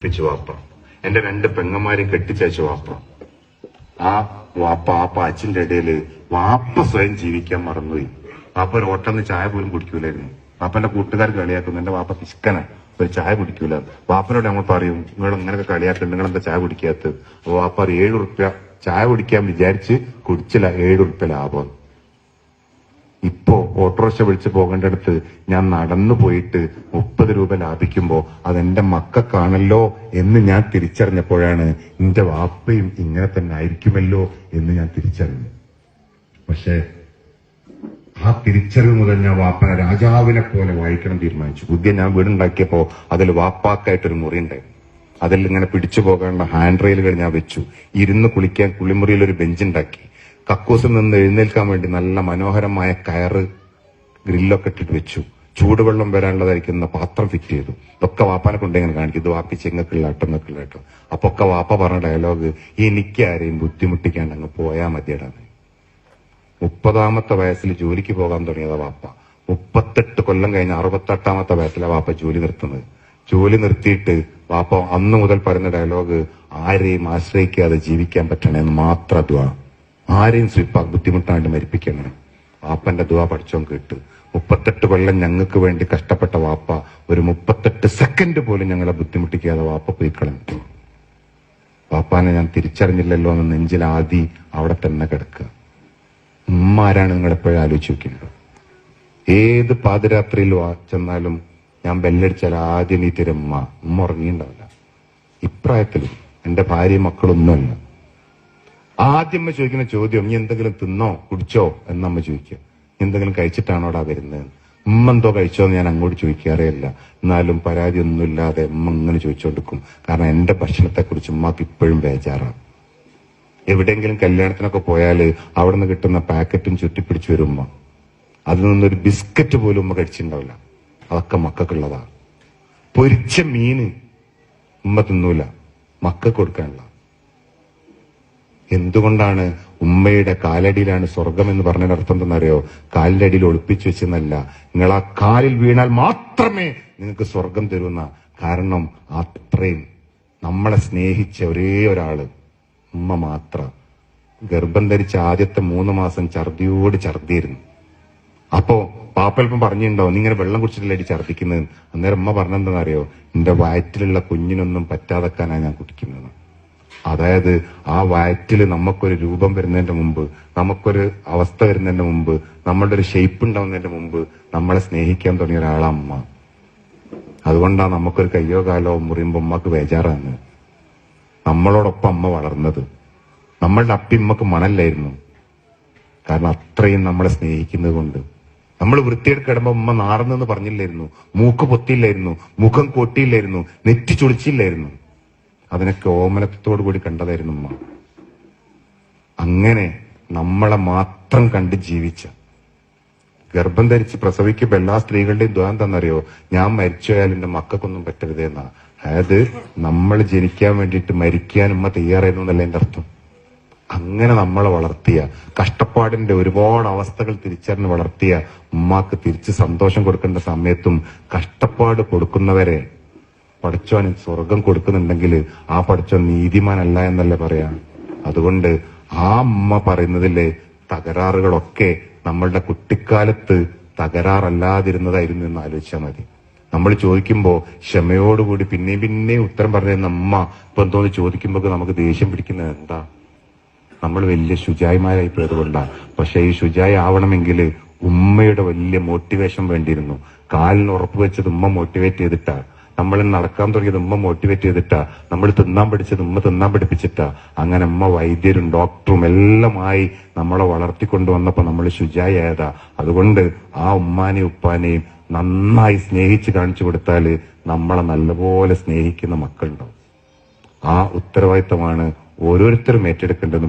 പിച്ചു വാപ്പ എന്റെ രണ്ട് പെങ്ങന്മാരെ കെട്ടിച്ചയച്ചു വാപ്പ. ആ വാപ്പ ആ പാച്ചിന്റെ ഇടയില് വാപ്പ സ്വയം ജീവിക്കാൻ മറന്നുപോയി. വാപ്പ ഒരു ഹോട്ടലിന് ചായ പോലും കുടിക്കൂലായിരുന്നു. വാപ്പന്റെ കൂട്ടുകാർ കളിയാക്കുന്നു, എന്റെ വാപ്പ പിശുക്കന, ഒരു ചായ കുടിക്കൂല. വാപ്പനോട് ഞങ്ങൾ പറയും, നിങ്ങൾ ഇങ്ങനെയൊക്കെ കളിയാക്കുന്നുണ്ട്, നിങ്ങൾ എന്താ ചായ കുടിക്കാത്തത്? അപ്പൊ വാപ്പ ഒരു 7 ഉറുപ്പ്യ ചായ കുടിക്കാൻ വിചാരിച്ച് കുടിച്ചില്ല, 7 ഉറുപ്പ്യ ലാഭം. ഇപ്പോ ഓട്ടോറിക്ഷ വിളിച്ച് പോകേണ്ടടുത്ത് ഞാൻ നടന്നു പോയിട്ട് 30 രൂപ ലാഭിക്കുമ്പോ അതെന്റെ മക്കൾക്കാണല്ലോ എന്ന് ഞാൻ തിരിച്ചറിഞ്ഞപ്പോഴാണ് എന്റെ വാപ്പയും ഇങ്ങനെ തന്നെ ആയിരിക്കുമല്ലോ എന്ന് ഞാൻ തിരിച്ചറിഞ്ഞു. പക്ഷെ ആ തിരിച്ചറിവ് മുതൽ ഞാൻ വാപ്പനെ രാജാവിനെ പോലെ വായിക്കണം തീരുമാനിച്ചു. പുതിയ ഞാൻ വീടുണ്ടാക്കിയപ്പോ അതിൽ വാപ്പാക്കായിട്ടൊരു മുറി ഉണ്ടായിരുന്നു. അതിൽ ഇങ്ങനെ പിടിച്ചു പോകാനുള്ള ഹാൻഡ് റെയിലുകൾ ഞാൻ വെച്ചു. ഇരുന്ന് കുളിക്കാൻ കുളിമുറിയിൽ ഒരു ബെഞ്ചുണ്ടാക്കി. കക്കൂസിൽ നിന്ന് എഴുന്നേൽക്കാൻ വേണ്ടി നല്ല മനോഹരമായ കയറ് ഗ്രില്ലൊക്കെ ഇട്ടിട്ട് വെച്ചു. ചൂടുവെള്ളം വരാനുള്ളതായിരിക്കുന്ന പാത്രം ഫിറ്റ് ചെയ്തു. ഇതൊക്കെ വാപ്പാനെ കൊണ്ട് ഇങ്ങനെ കാണിക്കും, ഇത് വാപ്പി ചെങ്ങക്കില്ലാട്ടോ. അപ്പൊ ഒക്കെ വാപ്പ പറഞ്ഞ ഡയലോഗ്, എനിക്ക് ആരെയും ബുദ്ധിമുട്ടിക്കാണ്ട് അങ്ങ് പോയാ മതിയടാന്ന്. 30ാമത്തെ വയസ്സിൽ ജോലിക്ക് പോകാൻ തുടങ്ങിയതാ വാപ്പ. 38 കൊല്ലം കഴിഞ്ഞ് 68ാമത്തെ വയസ്സിലാണ് വാപ്പ ജോലി നിർത്തുന്നത്. ജോലി നിർത്തിയിട്ട് വാപ്പ അന്നു മുതൽ പറയുന്ന ഡയലോഗ്, ആരെയും ആശ്രയിക്കാതെ ജീവിക്കാൻ പറ്റണമെന്ന് മാത്രം ദുആ. ആരെയും ബുദ്ധിമുട്ടാണ്ട് മരിപ്പിക്കണം. വാപ്പന്റെ ദുആ പഠിച്ചോൻ കേട്ട് 38 കൊല്ലം ഞങ്ങൾക്ക് വേണ്ടി കഷ്ടപ്പെട്ട വാപ്പ ഒരു 38 സെക്കൻഡ് പോലും ഞങ്ങളെ ബുദ്ധിമുട്ടിക്കാതെ വാപ്പ പോയി കളഞ്ഞു. വാപ്പാനെ ഞാൻ തിരിച്ചറിഞ്ഞില്ലല്ലോ എന്ന് നെഞ്ചിലാദി അവിടെ തന്നെ കിടക്കുക. ഉമ്മ ആരാണ് നിങ്ങൾ എപ്പോഴും ആലോചിച്ച് നോക്കിയിട്ടുണ്ടോ? ഏത് പാതിരാത്രിയിൽ ചെന്നാലും ഞാൻ ബെല്ലടിച്ചാൽ ആദ്യം നീ തരും ഉമ്മ ഉറങ്ങിയിട്ടുണ്ടാവില്ല. ഇപ്രായത്തിലും എന്റെ ഭാര്യയും മക്കളൊന്നുമല്ല. ആദ്യം അമ്മ ചോദിക്കുന്ന ചോദ്യം, നീ എന്തെങ്കിലും തിന്നോ കുടിച്ചോ എന്നമ്മ ചോദിക്കുക. എന്തെങ്കിലും കഴിച്ചിട്ടാണോടാ വരുന്നത്? ഉമ്മ എന്തോ കഴിച്ചോ എന്ന് ഞാൻ അങ്ങോട്ട് ചോദിക്കാറേയില്ല. എന്നാലും പരാതി ഒന്നുമില്ലാതെ ഉമ്മ ഇങ്ങനെ ചോദിച്ചോണ്ടിരിക്കും. കാരണം എന്റെ ഭക്ഷണത്തെക്കുറിച്ച് ഉമ്മക്ക് ഇപ്പോഴും ബേജാറാണ്. എവിടെയെങ്കിലും കല്യാണത്തിനൊക്കെ പോയാല് അവിടെ നിന്ന് കിട്ടുന്ന പാക്കറ്റും ചുറ്റിപ്പിടിച്ചു വരും ഉമ്മ. അതിൽ നിന്നൊരു ബിസ്ക്കറ്റ് പോലും ഉമ്മ കഴിച്ചിട്ടുണ്ടാവില്ല. അതൊക്കെ മക്കൾക്കുള്ളതാണ്. പൊരിച്ച മീന് ഉമ്മ തിന്നൂല, മക്കൾക്ക് കൊടുക്കാനുള്ള. എന്തുകൊണ്ടാണ്? ഉമ്മയുടെ കാലടിയിലാണ് സ്വർഗം എന്ന് പറഞ്ഞതിന്റെ അർത്ഥം എന്തെന്നറിയോ? കാലിന്റെ അടിയിൽ ഒളിപ്പിച്ചു വെച്ചെന്നല്ല, നിങ്ങൾ ആ കാലിൽ വീണാൽ മാത്രമേ നിങ്ങൾക്ക് സ്വർഗം തരുന്ന. കാരണം അത്രയും നമ്മളെ സ്നേഹിച്ച ഒരേ ഒരാള് ഉമ്മ മാത്രം. ഗർഭം ധരിച്ച ആദ്യത്തെ 3 മാസം ഛർദിയോട് ഛർദിയിരുന്നു. അപ്പോ പാപ്പൽപ്പം പറഞ്ഞിട്ടുണ്ടാവും, നീ ഇങ്ങനെ വെള്ളം കുടിച്ചിട്ടില്ല അടി ഛർദിക്കുന്നത്. അന്നേരം ഉമ്മ പറഞ്ഞെന്താണെന്നറിയോ? എന്റെ വയറ്റിലുള്ള കുഞ്ഞിനൊന്നും പറ്റാതെക്കാനാണ് ഞാൻ കുടിക്കുന്നത്. അതായത് ആ വയറ്റിൽ നമുക്കൊരു രൂപം വരുന്നതിന്റെ മുമ്പ്, നമുക്കൊരു അവസ്ഥ വരുന്നതിന്റെ മുമ്പ്, നമ്മളുടെ ഒരു ഷേപ്പ് ഉണ്ടാവുന്നതിന്റെ മുമ്പ് നമ്മളെ സ്നേഹിക്കാൻ തുടങ്ങിയ ഒരാളാ അമ്മ. അതുകൊണ്ടാണ് നമുക്കൊരു കയ്യോ കാലോ മുറിയുമ്പോ ഉമ്മക്ക് ബേജാറാണ്. നമ്മളോടൊപ്പം അമ്മ വളർന്നത്. നമ്മളുടെ അപ്പി ഉമ്മക്ക് മണല്ലായിരുന്നു. കാരണം അത്രയും നമ്മളെ സ്നേഹിക്കുന്നത് കൊണ്ട്. നമ്മൾ വൃത്തിയെടുത്ത് കിടമ്പോ ഉമ്മ നാർന്നെന്ന് പറഞ്ഞില്ലായിരുന്നു, മൂക്ക് പൊത്തിയില്ലായിരുന്നു, മുഖം കൊട്ടിയില്ലായിരുന്നു, നെറ്റി ചൊളിച്ചില്ലായിരുന്നു. അതിനൊക്കെ ഓമനത്തോടു കൂടി കണ്ടതായിരുന്നു ഉമ്മ. അങ്ങനെ നമ്മളെ മാത്രം കണ്ട് ജീവിച്ച, ഗർഭം ധരിച്ച് പ്രസവിക്കുമ്പോ എല്ലാ സ്ത്രീകളുടെയും ദ്വാരം തന്നറിയോ? ഞാൻ മരിച്ചുപോയാൽ എന്റെ മക്കൾക്കൊന്നും പറ്റരുതെന്നാ. അതായത് നമ്മൾ ജനിക്കാൻ വേണ്ടിയിട്ട് മരിക്കാൻ ഉമ്മ തയ്യാറായിരുന്നു എന്നല്ല എന്റെ അർത്ഥം. അങ്ങനെ നമ്മളെ വളർത്തിയ, കഷ്ടപ്പാടിന്റെ ഒരുപാട് അവസ്ഥകൾ തിരിച്ചറിഞ്ഞ് വളർത്തിയ ഉമ്മാക്ക് തിരിച്ച് സന്തോഷം കൊടുക്കേണ്ട സമയത്തും കഷ്ടപ്പാട് കൊടുക്കുന്നവരെ പഠിച്ചോൻ സ്വർഗം കൊടുക്കുന്നുണ്ടെങ്കിൽ ആ പഠിച്ചോൻ നീതിമാനല്ല എന്നല്ലേ പറയാ. അതുകൊണ്ട് ആ ഉമ്മ പറയുന്നതിലെ തകരാറുകളൊക്കെ നമ്മളുടെ കുട്ടിക്കാലത്ത് തകരാറല്ലാതിരുന്നതായിരുന്നു എന്ന് ആലോചിച്ചാൽ മതി. നമ്മൾ ചോദിക്കുമ്പോ ക്ഷമയോടുകൂടി പിന്നെയും ഉത്തരം പറഞ്ഞിരുന്ന അമ്മ ഇപ്പൊ എന്തോന്ന് ചോദിക്കുമ്പോ നമുക്ക് ദേഷ്യം പിടിക്കുന്നത് എന്താ? നമ്മൾ വലിയ ശുചായിമാരായി പോയതുകൊണ്ടാണ്. പക്ഷെ ഈ ശുചായി ആവണമെങ്കിൽ ഉമ്മയുടെ വലിയ മോട്ടിവേഷൻ വേണ്ടിയിരുന്നു. കാലിന് ഉറപ്പ് വെച്ചത് ഉമ്മ മോട്ടിവേറ്റ് ചെയ്തിട്ടാ. നമ്മൾ നടക്കാൻ തുടങ്ങിയത് ഉമ്മ മോട്ടിവേറ്റ് ചെയ്തിട്ടാ. നമ്മൾ തിന്നാൻ പഠിച്ചത് ഉമ്മ തിന്നാൻ പഠിപ്പിച്ചിട്ടാ. അങ്ങനെ ഉമ്മ വൈദ്യരും ഡോക്ടറും എല്ലാമായി നമ്മളെ വളർത്തിക്കൊണ്ടുവന്നപ്പോ നമ്മൾ ശുചായി ആയതാ. അതുകൊണ്ട് ആ ഉമ്മാനെയും ഉപ്പാനെയും നന്നായി സ്നേഹിച്ച് കാണിച്ചു കൊടുത്താല് നമ്മളെ നല്ലപോലെ സ്നേഹിക്കുന്ന മക്കളുണ്ടാവും. ആ ഉത്തരവാദിത്തമാണ് ഓരോരുത്തരും ഏറ്റെടുക്കേണ്ടതെന്ന് പറഞ്ഞു.